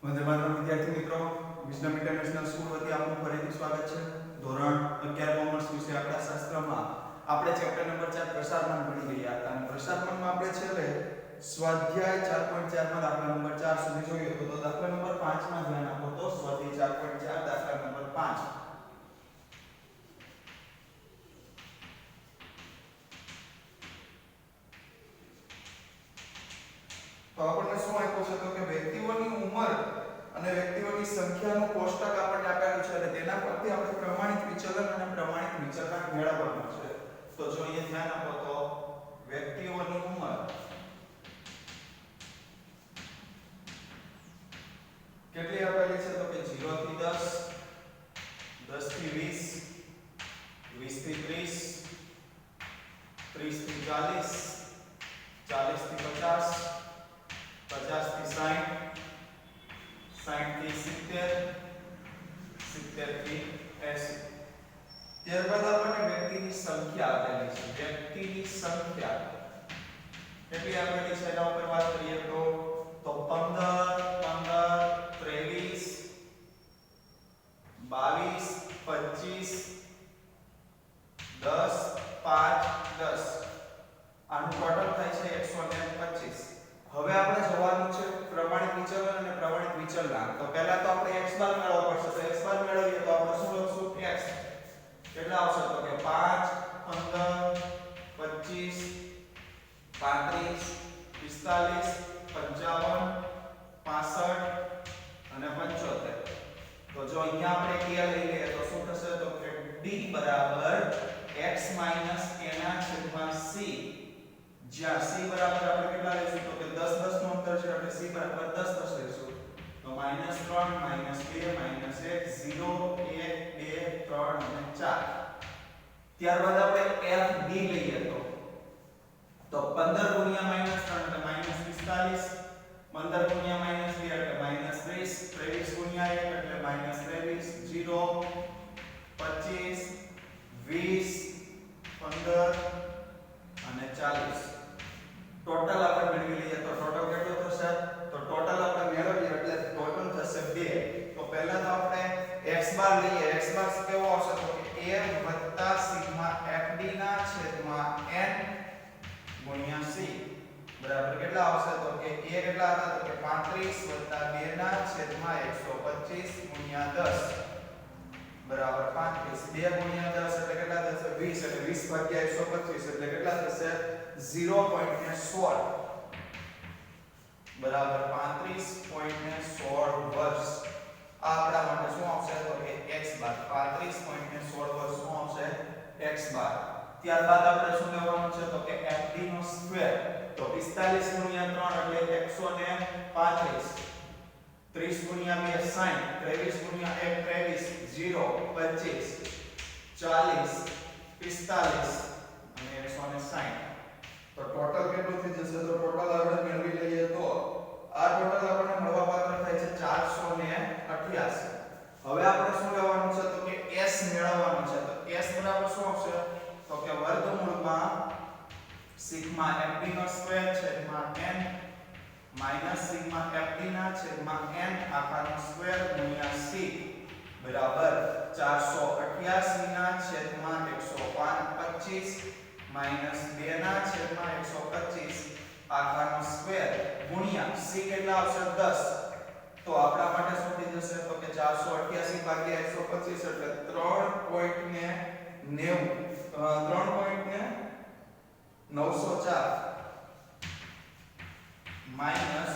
વંદે માતરમ વિદ્યાર્થી મિત્રો, wisdom international school વતી આપનું ફરીથી સ્વાગત છે. ધોરણ 11 કોમર્સ વિષય આપણા શાસ્ત્રમાં આપણે ચેપ્ટર નંબર 4 પ્રસારમાન ભણી રહ્યા હતા અને પ્રસારમાનમાં આપણે છેલ્લે સ્વાધ્યાય 4.4 માં દાખલા નંબર 4 સુધી જોયું હતું. તો દાખલા નંબર 5 માં ધ્યાન આપો તો સ્વાધ્યાય 4.4 દાખલા નંબર 5. તો આપણને શું આપ્યું છે તો કે વ્યક્તિઓની ઉંમર અને વ્યક્તિઓની સંખ્યાનું કોષ્ટક આપણને આપેલું છે અને તેના પરથી આપણે પ્રમાણિત વિચલન અને પ્રમાણિત વિચલન મેળવવાનું છે. તો જો અહીંયા ધ્યાન આપો તો વ્યક્તિઓની ઉંમર કેટલી આપેલી છે તો કે 0 થી 10, 10 થી 20, 20 થી 30, 30 થી 40, 40 થી 50, 50 થી 60, 60 થી 70, 70 થી 80. ત્યારબાદ આપણને વ્યક્તિની સંખ્યા આપેલી છે. વ્યક્તિની સંખ્યા કેટલી આપેલી છે એના ઉપર વાત કરીએ તો 15, 23, 22, 25, 10, 5, 10. આનું ટોટલ થાય છે 125. હવે આપણે જવાનું છે પ્રમાણિત વિચલન અને પ્રમાણિત વિચલન. તો પહેલા તો આપણે x બાર મેળવવો પડશે. તો x બાર મેળવીએ તો આપણે શું લખશું? x કેટલા આવશે તો કે 5, 15, 25, 35, 45, 55, 65 અને 75. તો જો અહીંયા આપણે k લઈ લઈએ તો શું થશે તો કે d બરાબર x - a ના છેદમાં c. જ્યાં c બરાબર આપણે કેટલા લઈશું તો કે 10 10 નું અંતર છે એટલે c બરાબર 10 10 લઈશું. તો -3 -2 -1 0 1 2 3 અને 4. ત્યારબાદ આપણે fd લઈએ તો 15 ગુણ્યા -3 એટલે -45, 15 ગુણ્યા -2 એટલે -30, 23 ગુણ્યા 1 એટલે -23, 0 25 20 15 અને 40. ટોટલ આપણે મેળવી લઈએ તો ટોટલ કેટલું થશે તો ટોટલ આપણે મેળવીએ એટલે ટોટલ થશે 2. તો પહેલા તો આપણે x બાર લઈએ. x બાર કેવો આવશે તો કે a સિગ્મા fd ના છેદમાં n ગુણ્યા c બરાબર કેટલા આવશે તો કે a કેટલા હતા તો કે 35 2 ના છેદમાં 125 ગુણ્યા 10 બરાબર 35. 2 ગુણ્યા 10 એટલે કેટલા થશે 20 એટલે 20 ભાગ્યા 125 એટલે કેટલા થશે 0.16 બરાબર 35.16 વર્ષ. આ આપણા માટે શું આવશે તો કે x બાર 35.16 વર્ષ શું આવશે x બાર. ત્યારબાદ આપણે શું લેવાનું છે તો કે fd નો સ્ક્વેર. તો 45 ગુણ્યા 3 એટલે 135, 30 ગુણ્યા 2 60, 23 ગુણ્યા 1 23, 0 25, 40 45 અને 160. તો ટોટલ કેટલું થઈ જશે તો ટોટલ આપણે મેળવી લઈએ તો આ ટોટલ આપણને મળવાપાત્ર થાય છે 488. હવે આપણે શું લેવાનું છે તો કે s મેળવવાનું છે. તો s બરાબર શું આવશે તો કે વર્ગમૂળમાં સિગ્મા fd નો સ્ક્વેર છેદમાં n માઈનસ સિગ્મા fd ના છેદમાં n આખાનો સ્ક્વેર ગુણ્યા c બરાબર 488 ના છેદમાં 125 માઈનસ 2 ના છેદમાં 125 આખાનો સ્ક્વેર ગુણ્યા c કેટલા આવશે 10. તો આપણા માટે શું થઈ જશે તો કે 488 ભાગ્યા 125 એટલે 3.904 માઈનસ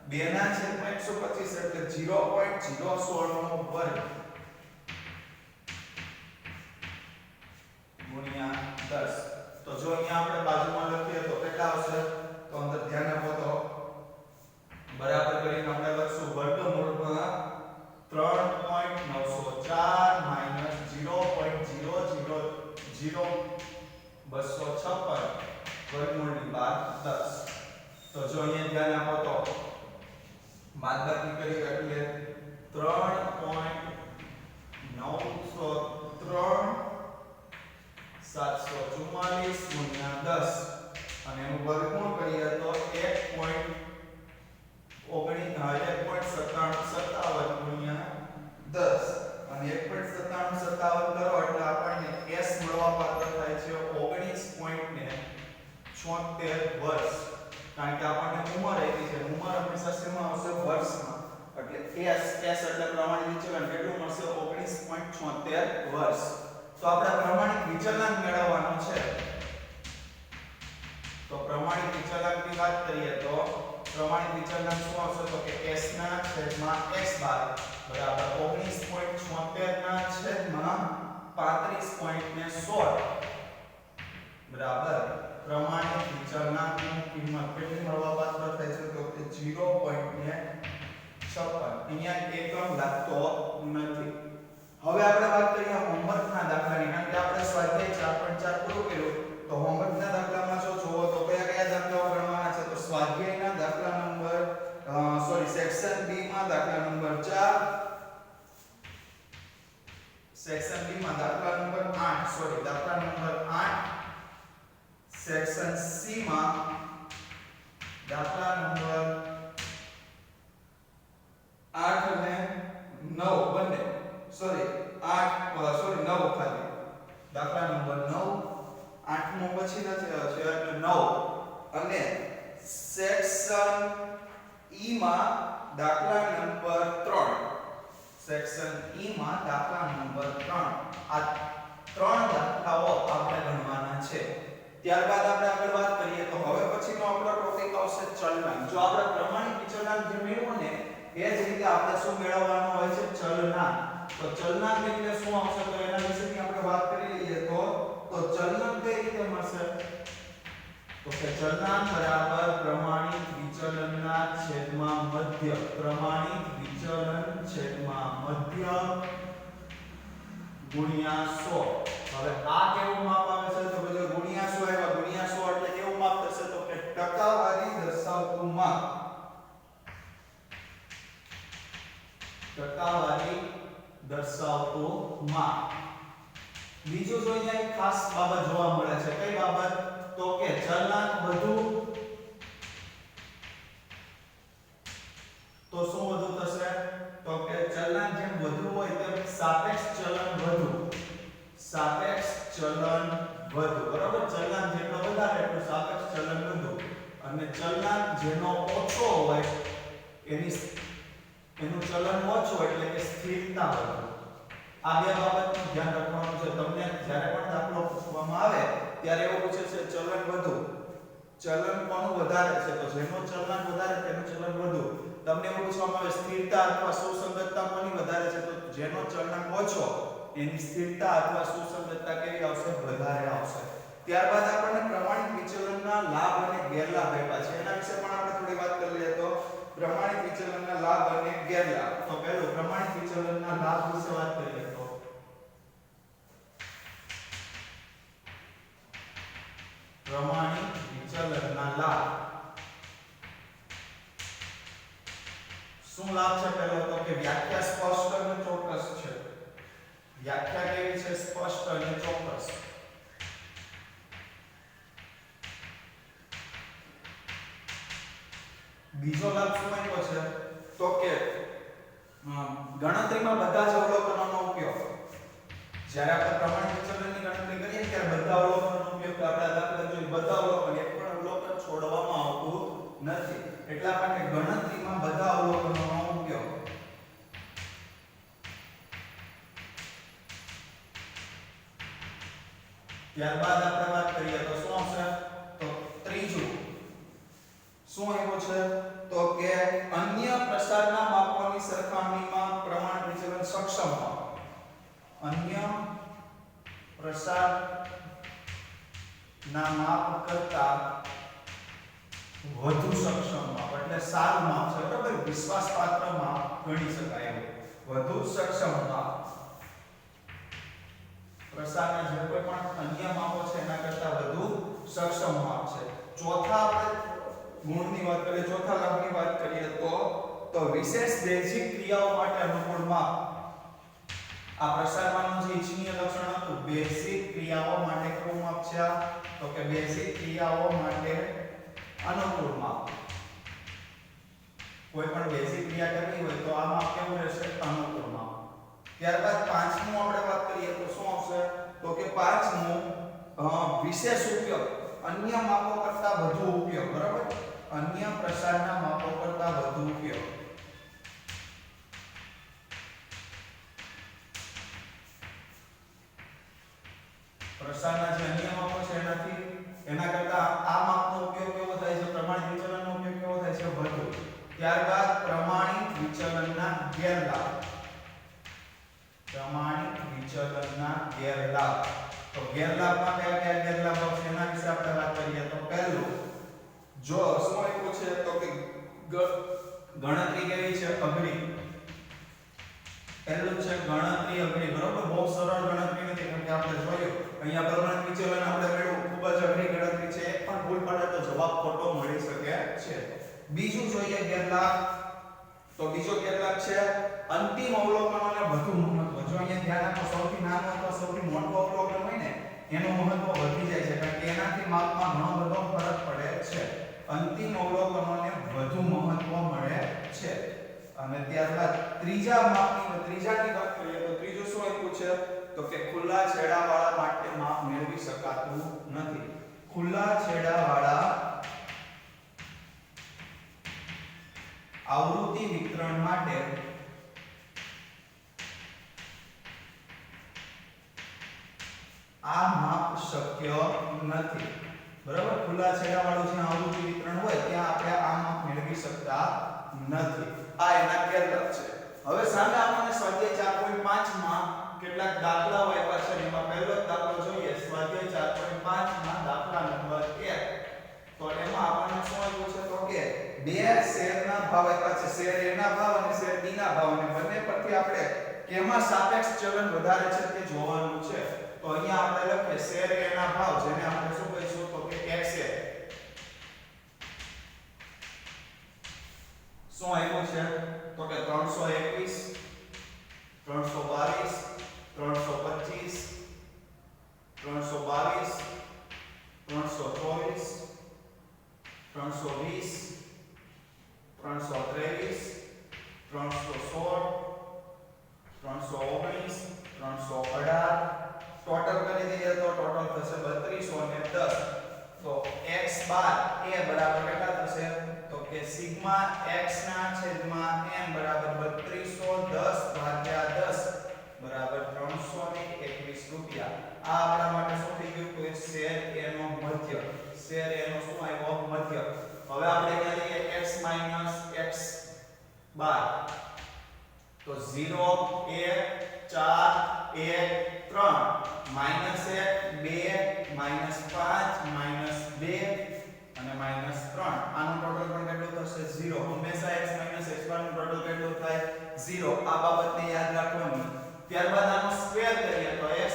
2 ના છેદમાં 125 એટલે 0.016 નો વર્ગ ગુણ્યા 10. તો જો અહીંયા આપણે બાજુમાં લખીએ તો કેટલા આવશે તો અંદર ધ્યાન આપો તો બરાબર કરીને આપણે લખશું વર્ગમૂળમાં 3.904 માઈનસ 0.000 વર્ગમૂળની બાદ 10. તો જો અહીંયા ધ્યાન આપો તો બાદબાકી કરી એટલે 3.903 744 ગુણ્યા 10 અને એનું વર્ગમૂળ કરીએ તો 1.97 76 વર્ષ, કારણ કે આપણને ઉંમર આપી છે, ઉંમર હંમેશા શેમાં આવશે? વર્ષમાં, એટલે s એટલે પ્રમાણિત વિચલન કેટલું મળશે? 19.76 વર્ષ. તો આપણે પ્રમાણિત વિચલન મેળવવાનું છે. તો પ્રમાણિત વિચલનની વાત કરીએ તો પ્રમાણિત વિચલન શું આવશે? તો કે s ના છેદમાં x બાર બરાબર 19.76 ના છેદમાં 35.16 બરાબર પ્રમાણિત વિચલનની કિંમત કેટલી મળવાપાત્ર થાય છે? તો કે 0.56. અહીંયા એકમ લાગતો નથી. હવે આપણે વાત કરીએ હોમવર્કના દાખલાની. કારણ કે આપણે સ્વાધ્યાય 4.4 પૂરું કર્યું, તો હોમવર્કના દાખલામાં જો જોવો તો કયા કયા દાખલાઓ ગણવાના છે? તો સ્વાધ્યાયના દાખલા નંબર સેક્શન બી માં દાખલા નંબર 4, સેક્શન બી માં દાખલા નંબર 8 દાખલા નંબર 8, સેક્શન સી માં દાખલા નંબર 8 અને 9 બંને 9 ખાલી દાખલા નંબર 9, 8મો પછી નથી છે એટલે 9, અને સેક્શન ઈ માં દાખલા નંબર 3, સેક્શન ઈ માં દાખલા નંબર 3. આ 3 દાખલાઓ આપણે ગણવાના છે. ત્યારબાદ આપણે આગળ વાત કરીએ તો હવે પછીનો આપણો ટોપિક આવશે ચલનાંક. જો આપણે પ્રમાણિત વિચલન જે મેળવ્યું ને એ જ રીતે આપણે શું મેળવવાનું હોય છે? ચલનાંક. તો ચલનાંક એટલે શું આવશે? તો એના વિશેની આપણે વાત કરી લઈએ તો ચલનાંક કઈ રીતે મળશે? તો કે ચલનાંક બરાબર પ્રમાણિત વિચલનના છેદમાં મધ્ય, પ્રમાણિત વિચલન છેદમાં મધ્ય ગુણ્યા 100. હવે આ કેવું માપ આવે છે? તો બધું ગુણ્યા 100 આવ્યા. ગુણ્યા 100 એટલે કેવું માપ થશે? તો કે ટકાવારી દર્શાવતું માપ, ટકાવારી દર્શાવતું માપ. બીજું જો અહીંયા એક ખાસ બાબત જોવા મળે છે. કઈ બાબત? તો કે ચલનાંક વધુ તો શું વધુ થશે? તો કે ચલનાંક જેમ વધુ હોય તેમ સાપેક્ષ ચલન વધુ, સાપેક્ષ ચલન વધુ. બરાબર, ચલનાંક જેટલો વધારે એટલું સાપેક્ષ ચલન વધુ, અને ચલનાંક જેનો ઓછો હોય એનું ચલન ઓછું એટલે કે સ્થિરતા વધુ. આ બે બાબતનું ધ્યાન રાખવાનું છે. તમને જ્યારે પણ દાખલો પૂછવામાં આવે ત્યારે એવું પૂછે છે ચલન વધુ, ચલન કોનું વધારે છે? તો જેનો ચલનાંક વધારે તેનું ચલન વધુ. તમને એવું પૂછવામાં આવે સ્થિરતા અથવા સુસંગતતા કોની વધારે છે? તો જેનો ચલનાંક ઓછો એની સ્થિરતા અથવા સુસંગતતા કેવી આવશે? વધારે આવશે. ત્યારબાદ આપણને પ્રમાણિત વિચલનના લાભ અને ગેરલાભ આપ્યા છે. એના વિશે પણ આપણે થોડી વાત કરી લઈએ. તો પ્રમાણિત વિચલનના લાભ અને ગેરલાભ. તો પહેલું પ્રમાણિત વિચલનના લાભ વિશે વાત કરીએ તો પ્રમાણિત વિચલનના લાભ. શું લાભ છે? પહેલો તો કે વ્યાખ્યા સ્પષ્ટ અને ચોક્કસ છે. વ્યાખ્યા કેવી છે? સ્પષ્ટ અને ચોક્કસ. બીજો લાભ શું આપ્યો છે? તો કે ગણતરીમાં બધા જ અવલોકનોનો ઉપયોગ. જ્યારે આપણે પ્રમાણિત વિચલનની ગણતરી કરીએ ત્યારે બધા અવલોકનોનો ઉપયોગ, આપણે દાખલા જોઈએ બધા અવલોકન, એક પણ અવલોકન છોડવામાં આવતું નથી. એટલા માટે ગણતરીમાં બધા અવલોકનોનો ઉપયોગ. ત્યારબાદ આપણે વાત કરીએ તો શું આવશે? તો ત્રીજું શું આવ્યું છે? તો કે અન્ય પ્રસારના માપોની સરખામણીમાં પ્રમાણિત વિચલન સક્ષમ માપ. અન્ય પ્રસારના માપ કરતા વધુ સક્ષમ માપ એટલે સારું માપ છે. બરાબર, વિશ્વાસપાત્ર માપ ગણી શકાય એવું. વધુ સક્ષમ માપ. પ્રસારના જે કોઈ પણ અન્ય માપો છે એના કરતા વધુ સક્ષમ માપ છે. ચોથા આપણે ગુણની વાત કરીએ, ચોથા લાભની વાત કરીએ તો વિશેષ બેઝિક ક્રિયાઓ માટે અનુકૂળ માપ. આ પ્રસારવાનું જે ઇચ્છનીય લક્ષણ હતું બેઝિક ક્રિયાઓ માટે કેવું માપ છે? તો કે બેઝિક ક્રિયાઓ માટે અનુકૂળ માપ. કોઈ પણ બેઝિક ક્રિયા કરવી હોય તો આ માપ કેવું રહેશે? અનુકૂળ માપ. ત્યારબાદ પાંચમું આપણે વાત કરીએ તો શું આવશે? તો કે પાંચમું વિશેષ ઉપયોગ. અન્ય માપો કરતા વધુ ઉપયોગ, બરાબર, અન્ય પ્રસારના માપો કરતા વધુ ઉપયોગ. પ્રસારના જે અન્ય માપો છે એના કરતા આ માપનો ઉપયોગ કેવો થાય છે, પ્રમાણિત વિચલનનો ઉપયોગ કેવો થાય છે, વધુ. ત્યારબાદ પ્રમાણિત વિચલનના ગેરલાભ. પ્રમાણિત વિચલનના ગેરલાભ. તો ગેરલાભમાં કયા કયા ગેરલાભ આવશે એના વિશે આપણે વાત કરીએ. તો પહેલું, જો શું આપ્યું છે તો કે ગણતરી કેવી છે, અઘરી. પહેલું છે ગણતરી અઘરી, બરોબર, બહુ સરળ ગણતરી નથી, કારણ કે આપણે જોયું અહીંયા પ્રમાણિત વિચલન આપણે મેળવવું ખૂબ જ અઘરી ગણતરી છે, એક પણ ભૂલ પડે તો જવાબ ખોટો મળી શકે છે. બીજું જોઈએ ગેરલાભ, તો બીજો ગેરલાભ છે અંતિમ અવલોકનોને વધુ મહત્વ. જો અહીંયા ધ્યાન આપો, સૌથી નાનો અથવા સૌથી મોટો અવલોકન હોય ને એનું મહત્વ વધી જાય છે, કારણ કે એનાથી માપમાં ઘણો બધો ફરક પડે છે. અંતિમ અવલોકનોને વધુ મહત્વ મળે છે. અને ત્યારબાદ ત્રીજાની વાત કરીએ તો ત્રીજું શું આપ્યું છે તો કે ખુલ્લા છેડાવાળા માટે માપ મેળવી શકાતું નથી. ખુલ્લા છેડાવાળા આવૃત્તિ વિતરણ માટે આ માપ શક્ય નથી, બરાબર. ખુલ્લા છેડાવાળું જે આવૃત્તિ વિતરણ હોય ત્યાં આપણે આ માપ મેળવી શકતા નથી. આ એના ગેરલાભ છે. હવે સામે આપણને સ્વાધ્યાય 4.5 માં કેટલાક દાખલાઓ આપ્યા છે. એમાં પહેલો જ દાખલો જોઈએ, સ્વાધ્યાય 4.5 માં દાખલા નંબર 1. તો એમાં આપણને શું આપ્યું છે તો કે બે શેરના ભાવ આપ્યા છે, શેર A ના ભાવ અને શેર B ના ભાવ, અને બંને પરથી આપણે કેમાં સાપેક્ષ ચલન વધારે છે તે જોવાનું છે. તો અહીંયા આપણે લખીએ શેર A ના ભાવ, જેને આપણે શું કહીશું તો કે XA. શું આવ્યું છે તો કે 321, 322, 325, 322, 324, 320, 323, 316, 319, 318. ટોટલ કરી દઈએ તો ટોટલ થશે 3210. તો x બાર a બરાબર કેટલા થશે તો કે સિગ્મા x ના છેદમાં n બરાબર 3210 ભાગ્યા 10 બરાબર 321 રૂપિયા. આ આપણા માટે શું થઈ ગયું તો શેર a નો મધ્ય. શેર a નો શું આવ્યો મધ્ય. હવે આપણે અહીંયા લઈએ x x બાર. તો 0 1 4 1 3 -1 2 -5 -2 અને -3. આનું ટોટલ પણ કેટલું થશે 0. હંમેશા x x બાર નું ટોટલ કેટલું થાય 0. આ બાબતને યાદ રાખવાની. ત્યારબાદ આનો સ્ક્વેર કરીએ તો x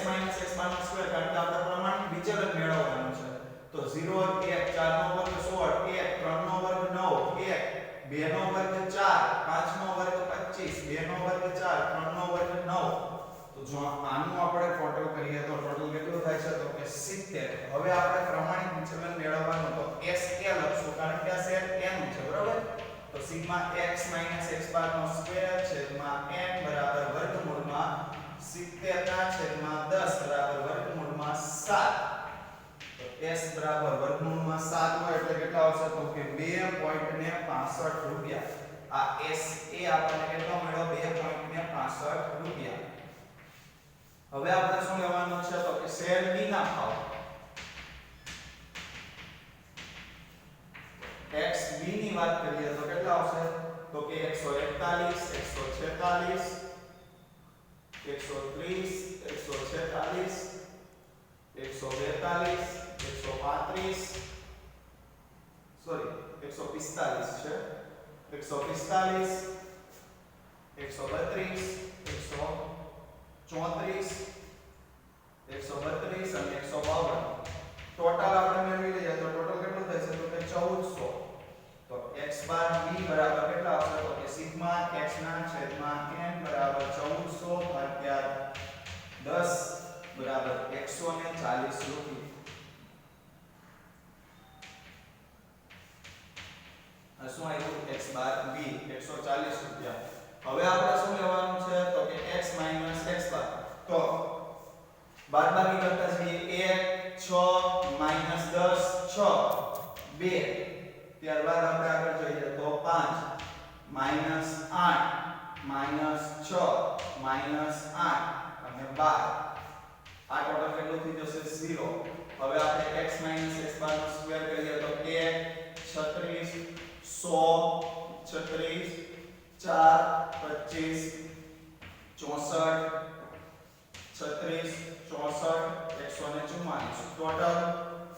x બાર નો સ્ક્વેર, કારણ કે આપણે પ્રમાણિત વિચલન મેળવવાનું છે. તો 0 1 4 નો વર્ગ 16 1 3 નો વર્ગ 9 1 2 નો વર્ગ 4 5 નો વર્ગ 25 2 નો વર્ગ 4 3 નો વર્ગ 9. તો જો આનું આપણે ટોટલ કરીએ તો ટોટલ કેટલું થાય છે તો કે 70. હવે આપણે પ્રમાણિત વિચલન મેળવવાનું તો SA લખશું, કારણ કે આ શેર n છે, બરાબર. તો સિગ્મા x x બાર નો સ્ક્વેર છેદમાં n બરાબર વર્ગમૂળમાં 70 ના છેદમાં 10 બરાબર વર્ગમૂળમાં 7. તો s બરાબર વર્ગમૂળમાં 7 હોય એટલે કેટલા આવશે તો કે 2.65 રૂપિયા. આ SA આપણને કેટલો મળ્યો 2.65 રૂપિયા. હવે આપણે શું લેવાનું છે તો કે શેર B ના ભાવ. XB ની વાત કરીએ તો કેટલા આવશે તો કે 141 146 130 146 142 135 સોરી 145 છે 145 132 134 132 અને 152. ટોટલ આપણે મેળવી લઈએ તો ટોટલ કેટલું થશે તો કે 1400. તો x બાર b બરાબર કેટલા આવશે તો કે સિગ્મા x ના છેદમાં n બરાબર 1400 ભાગ્યા 10 બરાબર 140 રૂપિયા. શું આવ્યું x બાર b 140 રૂપિયા. હવે આપણે શું લેવાનું છે તો કે x x બાર. તો બાદબાકી કરતા જઈએ 1 6 -10 6 2 ત્યારબાદ આપણે આગળ જોઈએ તો 5 -8 -6 -8 અને 12 આ ટોટલ કેટલું થઈ જશે 0 હવે આપણે x - x બાર નો સ્ક્વેર કરીએ તો 1 36 100 36 4 25 64 36 64 144 ટોટલ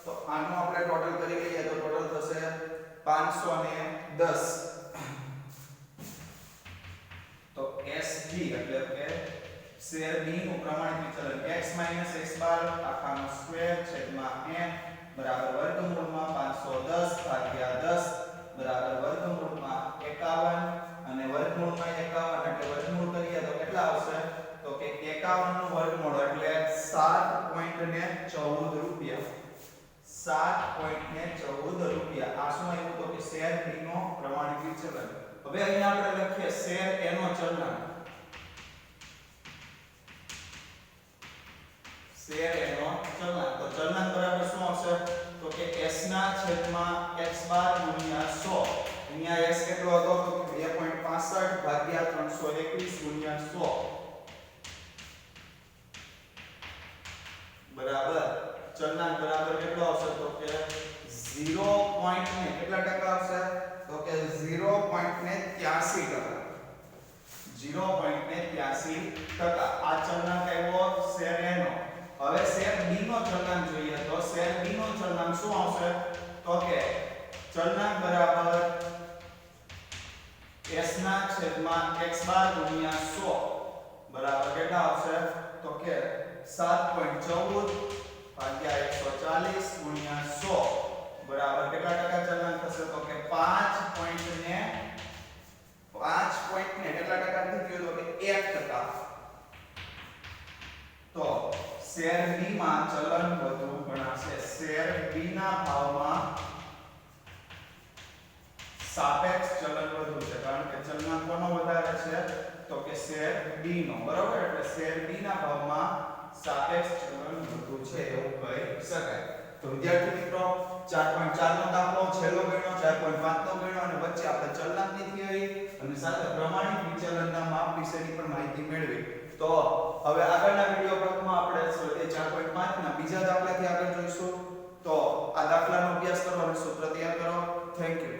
તો આનું આપણે ટોટલ કરી લઈએ તો ટોટલ થશે 510 તો SB એટલે કે શેર B નું પ્રમાણિત વિચલન x - x બાર આખાનો સ્ક્વેર છેદમાં n બરાબર વર્ગમૂળમાં 510 ભાગ્યા 10 બરાબર વર્ગમૂળમાં 51 અને વર્ગમૂળમાં 51 એટલે વર્ગમૂળ કરીએ તો કેટલા આવશે તો કે 51 નું વર્ગમૂળ એટલે 7.14 રૂપિયા 7.14 રૂપિયા આ શું આવ્યું તો કે શેર B નો પ્રમાણિત વિચલન હવે અહીંયા આપણે લખીએ શેર A નો ચલનાંક શેર A નો ચલનાંક તો ચલનાંક બરાબર શું આવશે તો કે s ના છેદમાં x બાર ગુણ્યા 100 અહીંયા s કેટલો હતો તો કે 2.65 ભાગ્યા 321 ગુણ્યા 100 બરાબર ચલનાંક બરાબર કેટલો આવશે તો કે 0. ને કેટલા ટકા આવશે તો કે 0.83 ટકા આ ચલનાંક આવ્યો શેર A નો હવે શેર B નો ચલનાંક જોઈએ તો શેર B નો ચલનાંક શું આવશે તો કે ચલનાંક બરાબર s ના છેદમાં x બાર ગુણ્યા 100 બરાબર કેટલા આવશે તો કે 7.14 ભાગ્યા 140 ગુણ્યા 100 બરાબર કેટલા ટકા ચલનાંક થશે તો કે 5 પોઈન્ટ ને કેટલા ટકા થઈ ગયો તો કે 1% તો શેર B માં ચલન વધુ ગણાશે શેર B ના ભાવમાં સાપેક્ષ ચલન વધુ છે કારણ કે ચલનાંક કોનો વધારે છે તો કે શેર B નો બરાબર એટલે શેર B ના ભાવમાં સાપેક્ષ ચલન વધુ છે એવું કહી શકાય તો વિદ્યાર્થી મિત્રો 4.4 નો દાખલો છેલ્લો ગણ્યો 4.5 નો ગણ્યો અને વચ્ચે આપણે ચલનાંકની થિયરી અને સાથે પ્રમાણિત વિચલનના માપ વિશેની પણ માહિતી મેળવી તો હવે આગળના વિડિયો ભાગમાં આપણે 4.5 ના બીજા દાખલાથી આગળ જોઈશું તો આ દાખલાનો અભ્યાસ કરો અને સૂત્ર તૈયાર કરો થેન્ક યુ